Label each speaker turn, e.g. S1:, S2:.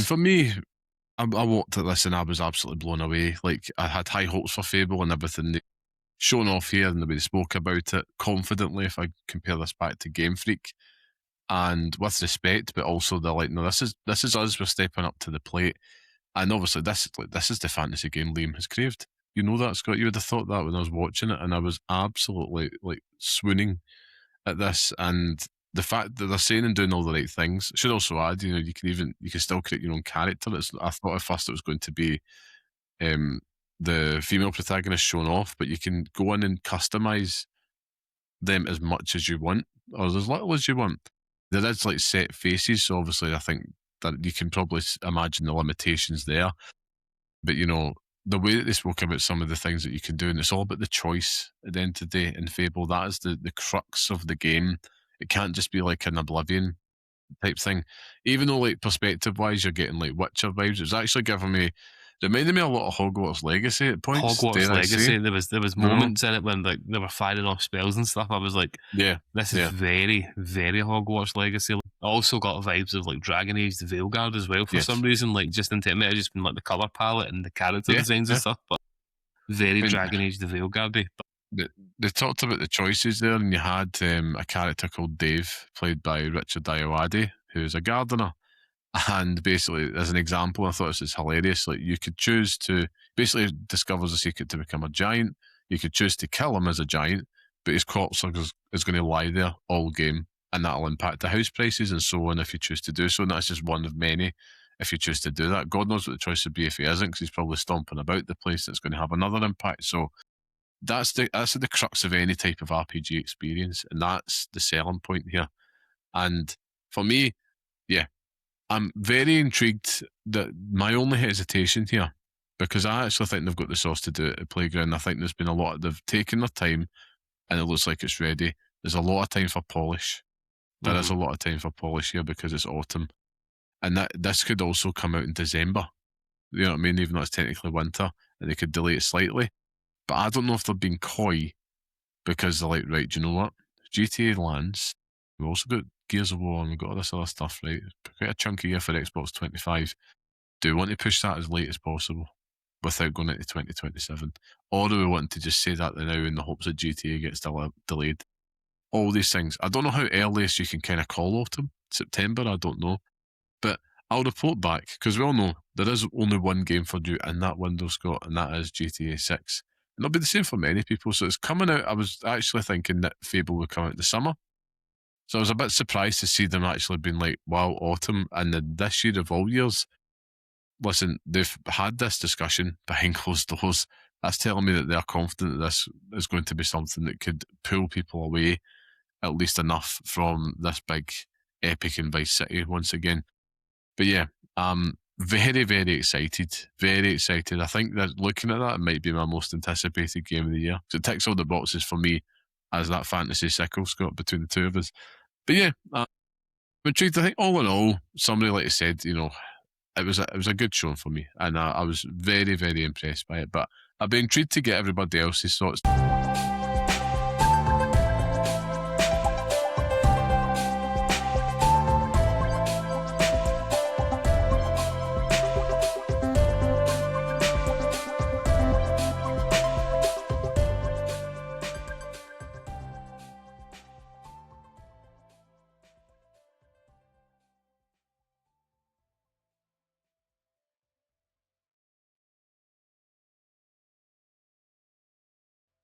S1: for me, I walked at this and I was absolutely blown away. Like, I had high hopes for Fable and everything they've shown off here and the way they spoke about it confidently, if I compare this back to Game Freak, and with respect, but also they're like, no, this is us, we're stepping up to the plate. And obviously this is the fantasy game Liam has craved. You know that, Scott. You would have thought that when I was watching it, and I was absolutely like swooning at this. And the fact that they're saying and doing all the right things. Should also add, you can still create your own character. I thought at first it was going to be the female protagonist shown off, but you can go in and customize them as much as you want, or as little as you want. There is like set faces, so obviously I think that you can probably imagine the limitations there. But the way that they spoke about some of the things that you can do, and it's all about the choice at the end of the day in Fable. That is the crux of the game. It can't just be like an Oblivion type thing. Even though, like, perspective wise, you're getting like Witcher vibes, it's actually giving me, reminded me a lot of Hogwarts Legacy at points.
S2: Hogwarts Legacy, there was moments in it when like they were firing off spells and stuff. I was like, this is very, very Hogwarts Legacy. I also got vibes of like Dragon Age the Veilguard as well for some reason. Like, just in terms of just been like the colour palette and the character designs and stuff, but very Dragon Age the Veilguard.
S1: They talked about the choices there, and you had a character called Dave, played by Richard Ayoade, who's a gardener. And basically, as an example, I thought this is hilarious. Like, you could choose to basically discovers a secret to become a giant. You could choose to kill him as a giant, but his corpse is going to lie there all game, and that'll impact the house prices and so on if you choose to do so. And that's just one of many if you choose to do that. God knows what the choice would be if he isn't, because he's probably stomping about the place. That's going to have another impact. So that's the crux of any type of RPG experience, and that's the selling point here. And for me, I'm very intrigued. That my only hesitation here, because I actually think they've got the sauce to do it at Playground. I think there's been they've taken their time, and it looks like it's ready. There's a lot of time for polish. There is a lot of time for polish here because it's autumn, and this could also come out in December. You know what I mean? Even though it's technically winter, and they could delay it slightly. But I don't know if they're being coy because they're like, right, do you know what? GTA lands. We've also got Gears of War and we've got all this other stuff, right? Quite a chunky year for Xbox 25. Do we want to push that as late as possible without going into 2027? Or do we want to just say that now in the hopes that GTA gets delayed? All these things. I don't know how earliest you can kind of call autumn. September, I don't know. But I'll report back, because we all know there is only one game for you in that window, Scott, and that is GTA 6. And it'll be the same for many people. So it's coming out. I was actually thinking that Fable would come out in the summer. So I was a bit surprised to see them actually being like, wow, autumn. And then this year of all years, listen, they've had this discussion behind closed doors. That's telling me that they're confident that this is going to be something that could pull people away at least enough from this big epic in Vice City once again. But yeah, very, very excited. Very excited. I think that looking at that, it might be my most anticipated game of the year. So it ticks all the boxes for me as that fantasy sickle, Scott, between the two of us. But yeah, I'm intrigued. I think all in all, somebody like I said, it was a good show for me, and I was very, very impressed by it. But I'd be intrigued to get everybody else's thoughts.